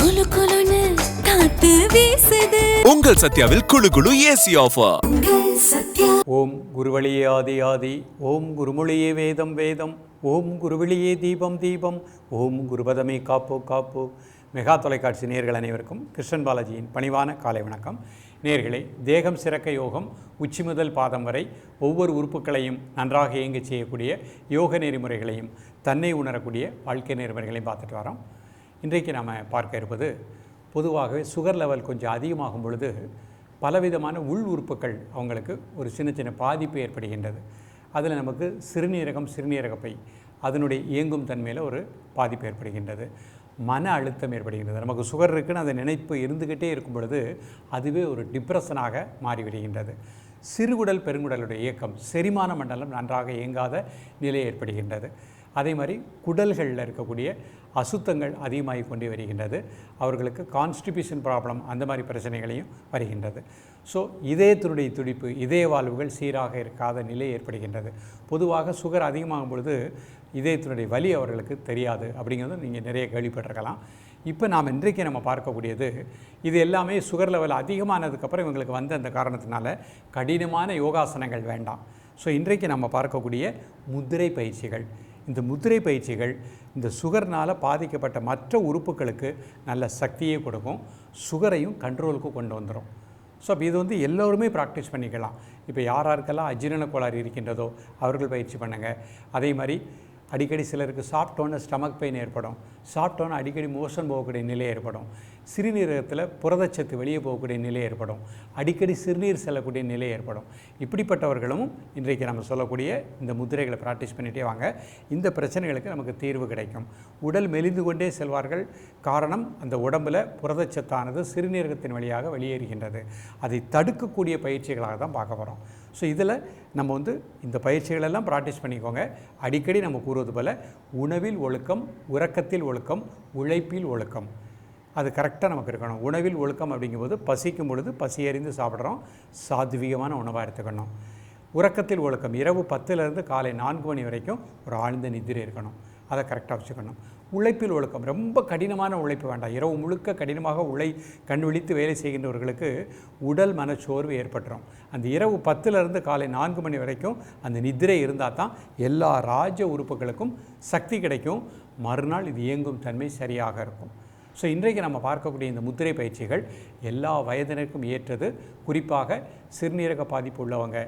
குலு குலுன்னு காத்து வீசுது. உங்கள் சத்யாவில் குளு குளு ஏசி ஆஃபர். ஓம் குருவழியே ஆதி ஆதி, ஓம் குருமொழியே வேதம் வேதம், ஓம் குருவழியே தீபம் தீபம், ஓம் குருபதமே காப்போ காப்போ. மெகா தொலைக்காட்சி நேயர்கள் அனைவருக்கும் கிருஷ்ணன் பாலாஜியின் பணிவான காலை வணக்கம். நேயர்களே, தேகம் சிறக்க யோகம், உச்சி முதல் பாதம் வரை ஒவ்வொரு உறுப்புகளையும் நன்றாக இயங்க செய்யக்கூடிய யோக நெறிமுறைகளையும் தன்னை உணரக்கூடிய வாழ்க்கை நெறிமுறைகளையும் பார்த்துட்டு வரோம். இன்றைக்கு நாம் பார்க்க இருப்பது, பொதுவாகவே சுகர் லெவல் கொஞ்சம் அதிகமாகும் பொழுது பலவிதமான உள் உறுப்புகள் அவங்களுக்கு ஒரு சின்ன சின்ன பாதிப்பு ஏற்படுகின்றது. அதில் நமக்கு சிறுநீரகப்பை அதனுடைய இயங்கும் தன்மையில் ஒரு பாதிப்பு ஏற்படுகின்றது. மன அழுத்தம் ஏற்படுகின்றது. நமக்கு சுகர் இருக்குன்னு அந்த நினைப்பு இருந்துக்கிட்டே இருக்கும் பொழுது அதுவே ஒரு டிப்ரெஷனாக மாறிவிடுகின்றது. சிறுகுடல் பெருங்குடலுடைய இயக்கம், செரிமான மண்டலம் நன்றாக இயங்காத நிலை ஏற்படுகின்றது. அதே மாதிரி குடல்களில் இருக்கக்கூடிய அசுத்தங்கள் அதிகமாகி கொண்டே வருகின்றது. அவர்களுக்கு கான்ஸ்டிபியூஷன் ப்ராப்ளம் அந்த மாதிரி பிரச்சனைகளையும் வருகின்றது. ஸோ இதயத்தினுடைய துடிப்பு, இதய வாழ்வுகள் சீராக இருக்காத நிலை ஏற்படுகின்றது. பொதுவாக சுகர் அதிகமாகும் பொழுது இதயத்தினுடைய வலி அவர்களுக்கு தெரியாது அப்படிங்கிறது நீங்கள் நிறைய கேள்விப்பட்டிருக்கலாம். இப்போ நாம் இன்றைக்கு நம்ம பார்க்கக்கூடியது, இது எல்லாமே சுகர் லெவல் அதிகமானதுக்கப்புறம் இவங்களுக்கு வந்த அந்த காரணத்தினால கடினமான யோகாசனங்கள் வேண்டாம். ஸோ இன்றைக்கு நம்ம பார்க்கக்கூடிய முத்திரை பயிற்சிகள், இந்த முத்திரை பயிற்சிகள் இந்த சுகர்னால் பாதிக்கப்பட்ட மற்ற உறுப்புகளுக்கு நல்ல சக்தியை கொடுக்கும், சுகரையும் கண்ட்ரோலுக்கு கொண்டு வந்துடும். ஸோ அப்போ இது வந்து எல்லோருமே ப்ராக்டிஸ் பண்ணிக்கலாம். இப்போ யாராருக்கெல்லாம் அஜீரண கோளாறு இருக்கின்றதோ அவர்கள் பயிற்சி பண்ணுங்கள். அதே மாதிரி அடிக்கடி சிலருக்கு சாப்பிட்டோன்னு ஸ்டமக் பெயின் ஏற்படும், சாப்பிட்டோன்னு அடிக்கடி மோஷன் போகக்கூடிய நிலை ஏற்படும், சிறுநீரகத்தில் புரதச்சத்து வெளியே போகக்கூடிய நிலை ஏற்படும், அடிக்கடி சிறுநீர் செல்லக்கூடிய நிலை ஏற்படும். இப்படிப்பட்டவர்களும் இன்றைக்கு நம்ம சொல்லக்கூடிய இந்த முத்திரைகளை ப்ராக்டிஸ் பண்ணிகிட்டே வாங்க. இந்த பிரச்சனைகளுக்கு நமக்கு தீர்வு கிடைக்கும். உடல் மெலிந்து கொண்டே செல்வார்கள். காரணம், அந்த உடம்பில் புரதச்சத்தானது சிறுநீரகத்தின் வழியாக வெளியேறுகின்றது. அதை தடுக்கக்கூடிய பயிற்சிகளாக தான் பார்க்க போகிறோம். ஸோ இதில் நம்ம வந்து இந்த பயிற்சிகளெல்லாம் ப்ராக்டிஸ் பண்ணிக்கோங்க. அடிக்கடி நம்ம கூறுவது போல் உணவில் ஒழுக்கம், உறக்கத்தில் ஒழுக்கம், உழைப்பில் ஒழுக்கம், அது கரெக்டாக நமக்கு இருக்கணும். உணவில் ஒழுக்கம் அப்படிங்கும்போது பசிக்கும் பொழுது பசி அறிந்து சாப்பிட்றோம், சாத்வீகமான உணவாக எடுத்துக்கணும். உறக்கத்தில் ஒழுக்கம், இரவு 10லேருந்து காலை 4 மணி வரைக்கும் ஒரு ஆழ்ந்த நிதிரை இருக்கணும், அதை கரெக்டாக வச்சுக்கணும். உழைப்பில் ஒழுக்கம், ரொம்ப கடினமான உழைப்பு வேண்டாம். இரவு முழுக்க கடினமாக கண் விழித்து வேலை செய்கின்றவர்களுக்கு உடல் மனச்சோர்வு ஏற்பட்டுரும். அந்த இரவு 10லேருந்து காலை 4 மணி வரைக்கும் அந்த நிதிரை இருந்தால் தான் எல்லா ராஜ உறுப்புகளுக்கும் சக்தி கிடைக்கும். மறுநாள் இது இயங்கும் தன்மை சரியாக இருக்கும். ஸோ இன்றைக்கு நம்ம பார்க்கக்கூடிய இந்த முத்திரை பயிற்சிகள் எல்லா வயதினருக்கும் ஏற்றது. குறிப்பாக சிறுநீரக பாதிப்பு உள்ளவங்க,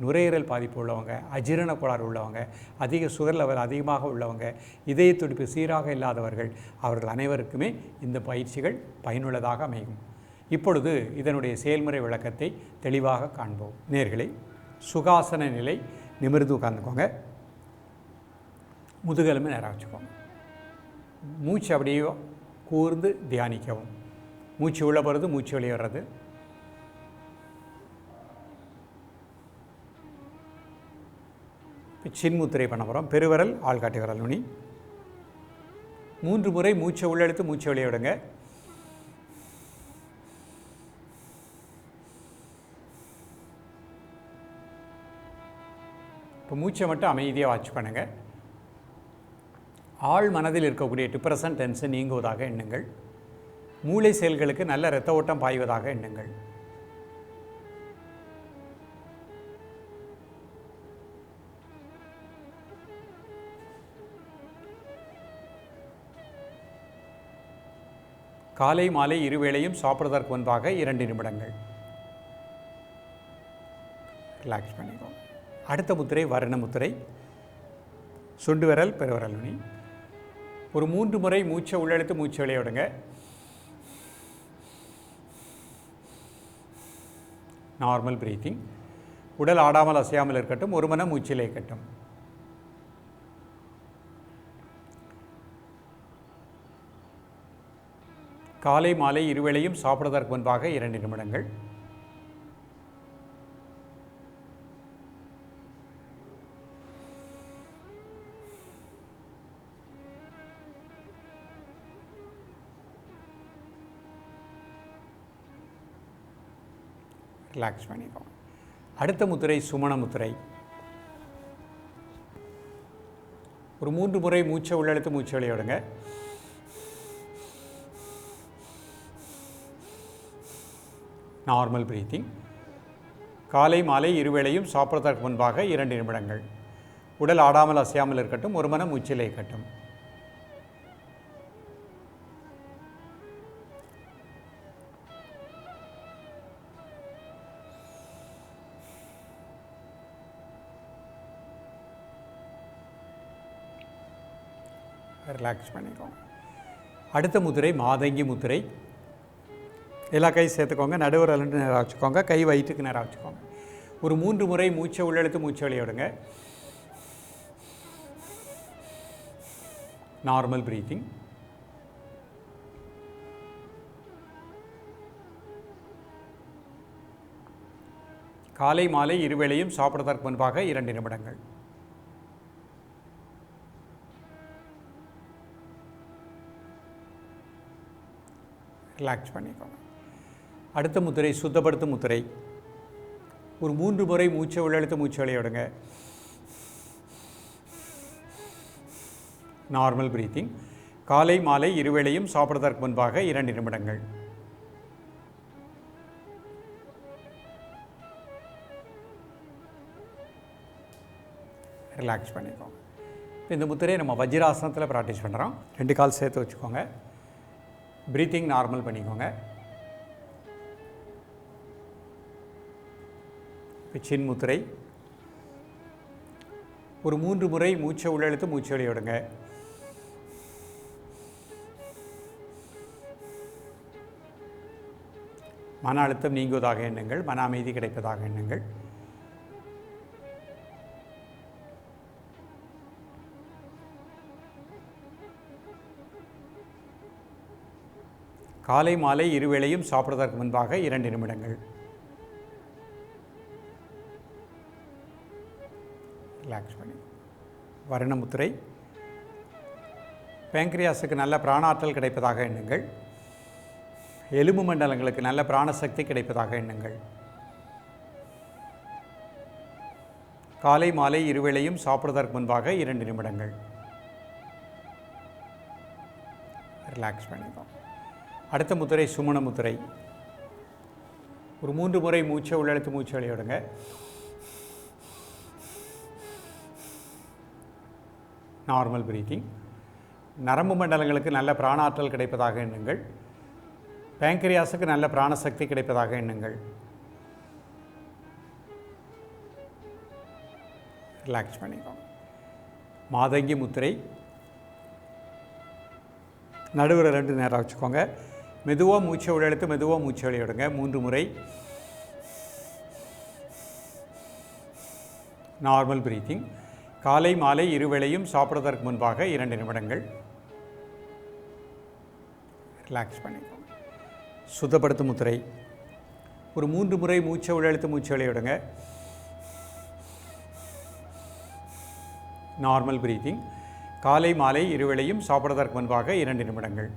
நுரையீரல் பாதிப்பு உள்ளவங்க, அஜீரண கோளாறு உள்ளவங்க, அதிக சுகர் லெவல் அதிகமாக உள்ளவங்க, இதய துடிப்பு சீராக இல்லாதவர்கள், அவர்கள் அனைவருக்குமே இந்த பயிற்சிகள் பயனுள்ளதாக அமையும். இப்பொழுது இதனுடைய செயல்முறை விளக்கத்தை தெளிவாக காண்போம். நேயர்களே, சுகாசன நிலை, நிமிர்ந்து உட்கார்ந்துக்கோங்க. முதுகெலும்பு நேராக வச்சுக்கோங்க. மூச்சு அப்படியே கூர்ந்து தியானிக்கவும். மூச்சு உள்ள போகிறது, மூச்சு வெளியே வர்றது. சின்முத்திரை பண்ண போகிறோம். பெருவிரல், ஆள்காட்டி விரல் நுனி. 3 முறை மூச்சை உள்ளெடுத்து மூச்சை வெளியே விடுங்க. இப்போ மூச்சை மட்டும் அமைதியாக வாட்ச் பண்ணுங்கள். ஆழ் மனதில் இருக்கக்கூடிய டிப்ரெஷன், டென்ஷன் நீங்குவதாக எண்ணுங்கள். மூளை செயல்களுக்கு நல்ல இரத்த ஓட்டம் பாய்வதாக எண்ணுங்கள். காலை மாலை இருவேளையும் சாப்பிடுவதற்கு முன்பாக 2 நிமிடங்கள் ரிலாக்ஸ் பண்ணிக்கோங்க. அடுத்த முத்திரை வர்ண முத்திரை. சுண்டு விரல், பெருவிரல் நுனி. ஒரு 3 முறை மூச்சை உள்ளெடுத்து மூச்சை வெளியே விடுங்க. Normal breathing. உடல் ஆடாமல் அசையாமல் இருக்கட்டும். ஒரு மனம் மூச்சிலே இருக்கட்டும். காலை மாலை இருவேளையும் சாப்பிடுவதற்கு முன்பாக 2 நிமிடங்கள். ரிலாக்ஸ் பண்ணிக்கோங்க. அடுத்த முத்திரை சுமண முத்திரை. ஒரு 3 முறை மூச்சை உள்ளெழுத்து மூச்சை வெளியே விடுங்க. Normal breathing. காலை மாலை இருவேளையும் சாப்பிட்றதற்கு முன்பாக 2 நிமிடங்கள். உடல் ஆடாமல் அசையாமல் இருக்கட்டும். ஒரு மனம் மூச்சிலே இருக்கட்டும். ரிலாக்ஸ் பண்ணிக்கோங்க. அடுத்த முத்திரை மாதங்கி முத்திரை. எல்லா கை சேர்த்துக்கோங்க. நடுவர் 2 நேரம் வச்சுக்கோங்க. கை வயிற்றுக்கு நேரம் வச்சுக்கோங்க. ஒரு 3 முறை மூச்சை உள்ளெழுத்து மூச்சை வெளியே விடுங்க. Normal breathing. காலை மாலை இருவேளையும் சாப்பிட்றதற்கு முன்பாக 2 நிமிடங்கள். ரிலாக்ஸ் பண்ணிக்கோங்க. அடுத்த முத்திரை சுத்தப்படுத்தும் முத்திரை. ஒரு 3 முறை மூச்சை உள்ளெழுத்து மூச்சை வெளியே விடுங்க. Normal breathing. காலை மாலை இருவேளையும் சாப்பிட்றதற்கு முன்பாக 2 நிமிடங்கள். ரிலாக்ஸ் பண்ணிக்கோங்க. இந்த முத்திரையை நம்ம வஜ்ராசனத்தில் ப்ராக்டிஸ் பண்ணுறோம். 2 கால் சேர்த்து வச்சுக்கோங்க. ப்ரீத்திங் நார்மல் பண்ணிக்கோங்க. சின் முத்திரை. ஒரு 3 முறை மூச்சை உள்ளெழுத்து மூச்சை வெளியே விடுங்க. மன அழுத்தம் நீங்குவதாக எண்ணுங்கள். மன அமைதி கிடைப்பதாக எண்ணுங்கள். காலை மாலை இருவேளையும் சாப்பிட்றதற்கு முன்பாக 2 நிமிடங்கள். ரிலாக்ஸ் பண்ணி. வர்ணமுத்திரை. பேங்க்ரியாஸுக்கு நல்ல பிராணாற்றல் கிடைப்பதாக எண்ணுங்கள். எலும்பு மண்டலங்களுக்கு நல்ல பிராணசக்தி கிடைப்பதாக எண்ணுங்கள். காலை மாலை இருவேளையும் சாப்பிட்றதற்கு முன்பாக 2 நிமிடங்கள். ரிலாக்ஸ் பண்ணிக்கோங்க. அடுத்த முத்திரை சுமண முத்திரை. ஒரு 3 முறை மூச்சை உள்ளெழுத்து மூச்சை வெளியே விடுங்க. Normal breathing. நரம்பு மண்டலங்களுக்கு நல்ல பிராணாற்றல் கிடைப்பதாக எண்ணுங்கள். பேங்க்ரியாஸுக்கு நல்ல பிராணசக்தி கிடைப்பதாக எண்ணுங்கள். ரிலாக்ஸ் பண்ணிக்கோங்க. மாதங்கி முத்திரை. நடுவில் 2 நேரம் வச்சுக்கோங்க. மெதுவாக மூச்சை உள்ளெழுத்து மெதுவாக மூச்சை வெளியே விடுங்க. 3 முறை. Normal breathing. காலை மாலை இருவேளையும் சாப்பிட்றதற்கு முன்பாக 2 நிமிடங்கள். ரிலாக்ஸ் பண்ணிக்கோங்க. சுத்தப்படுத்தும் முத்திரை. ஒரு 3 முறை மூச்சை உள்ளெழுத்து மூச்சை வெளியே விடுங்க. Normal breathing. காலை மாலை இருவேளையும் சாப்பிட்றதற்கு முன்பாக 2 நிமிடங்கள்.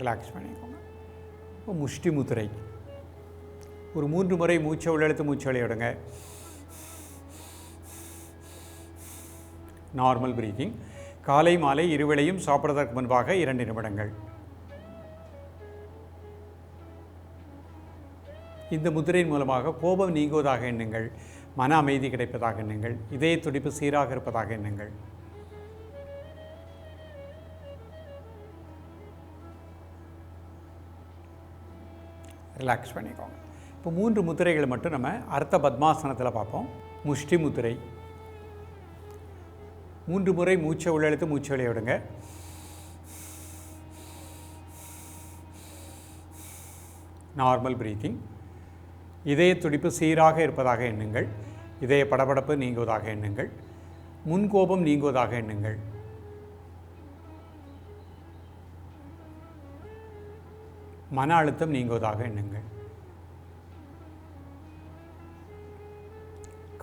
ரிலாக்ஸ் பண்ணிக்கோங்க. இப்போ முஷ்டி முத்திரை. ஒரு 3 முறை மூச்சை உள்ளெழுத்து மூச்சை வெளியே விடுங்க. Normal breathing. காலை மாலை இருவேளையும் சாப்பிட்றதற்கு முன்பாக 2 நிமிடங்கள். இந்த முத்திரையின் மூலமாக கோபம் நீங்குவதாக எண்ணுங்கள். மன அமைதி கிடைப்பதாக எண்ணுங்கள். இதய துடிப்பு சீராக இருப்பதாக எண்ணுங்கள். ரிலாக்ஸ் பண்ணிக்கோங்க. இப்போ 3 முத்திரைகளை மட்டும் நம்ம அர்த்த பத்மாசனத்தில் பார்ப்போம். முஷ்டி முத்திரை. 3 முறை மூச்சை உள்ளெழுத்து மூச்சை வெளியே விடுங்க. Normal breathing. இதய துடிப்பு சீராக இருப்பதாக எண்ணுங்கள். இதய படபடப்பு நீங்குவதாக எண்ணுங்கள். முன்கோபம் நீங்குவதாக எண்ணுங்கள். மன அழுத்தம் நீங்குவதாக எண்ணுங்கள்.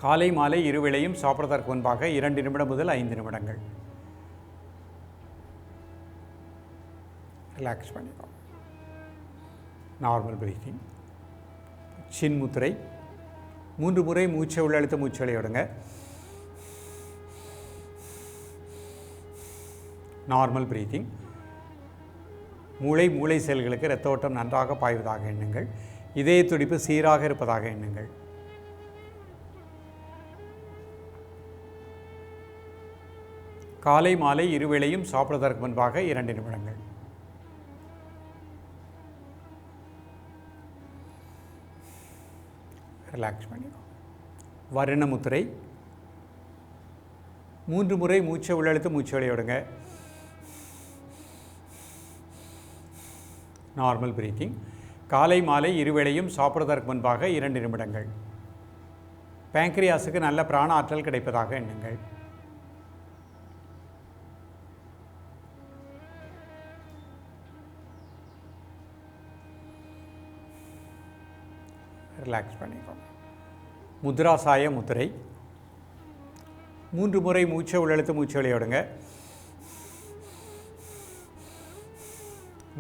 காலை மாலை இருவேளையும் சாப்பிட்றதற்கு முன்பாக 2 நிமிடம் முதல் 5 நிமிடங்கள். ரிலாக்ஸ் பண்ணிக்கோங்க. Normal breathing. சின் முத்திரை. 3 முறை மூச்சை உள்ளெழுத்து மூச்சை வெளியே விடுங்க. Normal breathing. மூளை செல்களுக்கு இரத்த ஓட்டம் நன்றாக பாய்வதாக எண்ணுங்கள். இதய துடிப்பு சீராக இருப்பதாக எண்ணுங்கள். காலை மாலை இருவேளையும் சாப்பிடுவதற்கு முன்பாக 2 நிமிடங்கள். ரிலாக்ஸ் பண்ணிக்கோ. வருண முத்திரை. 3 முறை மூச்சை உள்ளெழுத்து மூச்சு வெளியே விடுங்க. Normal breathing. காலை மாலை இருவேளையும் சாப்பிடுவதற்கு முன்பாக 2 நிமிடங்கள். பேங்க்ரியாஸுக்கு நல்ல பிராண ஆற்றல் கிடைப்பதாக எண்ணுங்கள். ரிலாக்ஸ் பண்ணிக்கோங்க. முத்ராசாய முத்திரை. 3 முறை மூச்சை உள்ளெழுத்து மூச்சு வெளியே விடுங்க.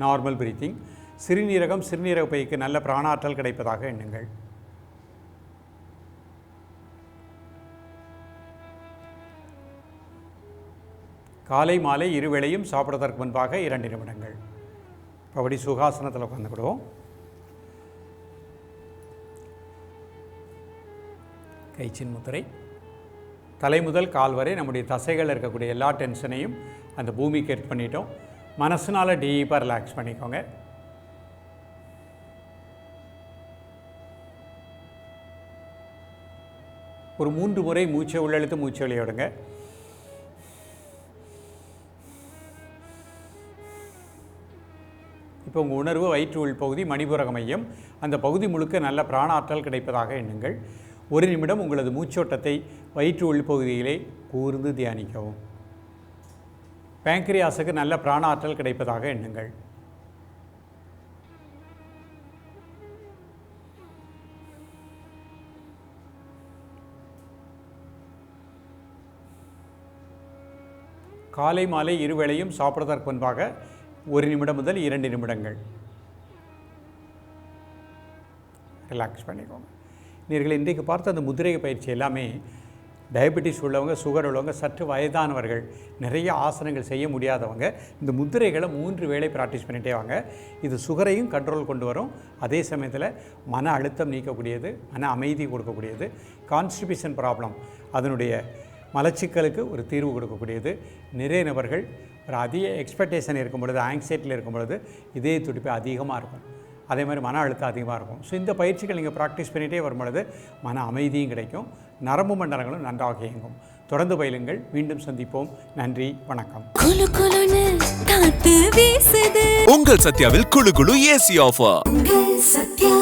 Normal breathing. சிறுநீரக பைக்கு நல்ல பிராணாற்றல் கிடைப்பதாக எண்ணுங்கள். காலை மாலை இருவேளையும் சாப்பிடுவதற்கு முன்பாக 2 நிமிடங்கள். அப்படி சுகாசனத்தில் உட்காந்துக்கிடுவோம். கைச்சின் முத்திரை. தலை முதல் கால் வரை நம்முடைய தசைகள் இருக்கக்கூடிய எல்லா டென்ஷனையும் அந்த பூமிக்கு எடுத்து பண்ணிட்டோம். மனசுனால டீப்பாக ரிலாக்ஸ் பண்ணிக்கோங்க. ஒரு 3 முறை மூச்சை உள்ளெழுத்து மூச்சு வெளியே விடுங்க. இப்போ உங்கள் உணர்வு வயிற்று உள் பகுதி மணிபுரக மையம், அந்த பகுதி முழுக்க நல்ல பிராண ஆற்றல் கிடைப்பதாக எண்ணுங்கள். 1 நிமிடம் உங்களது மூச்சோட்டத்தை வயிற்று உள் பகுதியிலே கூர்ந்து தியானிக்கவும். பேங்க்ரியாஸுக்கு நல்ல பிராண ஆற்றல் கிடைப்பதாக எண்ணுங்கள். காலை மாலை இருவேளையும் சாப்பிடுவதற்கு முன்பாக 1 நிமிடம் முதல் 2 நிமிடங்கள். ரிலாக்ஸ் பண்ணிக்கோங்க. நீங்கள் இன்றைக்கு பார்த்த அந்த முதிரை பயிற்சி எல்லாமே டயபெட்டிஸ் உள்ளவங்க, சுகர் உள்ளவங்க, சற்று வயதானவர்கள், நிறைய ஆசனங்கள் செய்ய முடியாதவங்க இந்த முதிரைகளை 3 வேளை ப்ராக்டிஸ் பண்ணிகிட்டே வாங்க. இது சுகரையும் கண்ட்ரோல் கொண்டு வரும். அதே சமயத்தில் மன அழுத்தம் நீக்கக்கூடியது, மன அமைதி கொடுக்கக்கூடியது, கான்ஸ்டிபேஷன் ப்ராப்ளம் அதனுடைய மலச்சிக்கலுக்கு ஒரு தீர்வு கொடுக்கக்கூடியது. நிறைய நபர்கள் ஒரு அதிக எக்ஸ்பெக்டேஷன் இருக்கும் பொழுது, ஆங்ஸைட்டியில் இருக்கும் பொழுது இதய துடிப்பு அதிகமாக இருக்கும். அதே மாதிரி மன அழுத்தம் அதிகமாக இருக்கும். ஸோ இந்த பயிற்சிகள் நீங்கள் ப்ராக்டிஸ் பண்ணிகிட்டே வரும் பொழுது மன அமைதியும் கிடைக்கும், நரம்பு மண்டலங்களும் நன்றாக இயங்கும். தொடர்ந்து பயிலுங்கள். மீண்டும் சந்திப்போம். நன்றி, வணக்கம். உங்கள் சத்யாவில் குளு குளு ஏசி ஆஃபர்.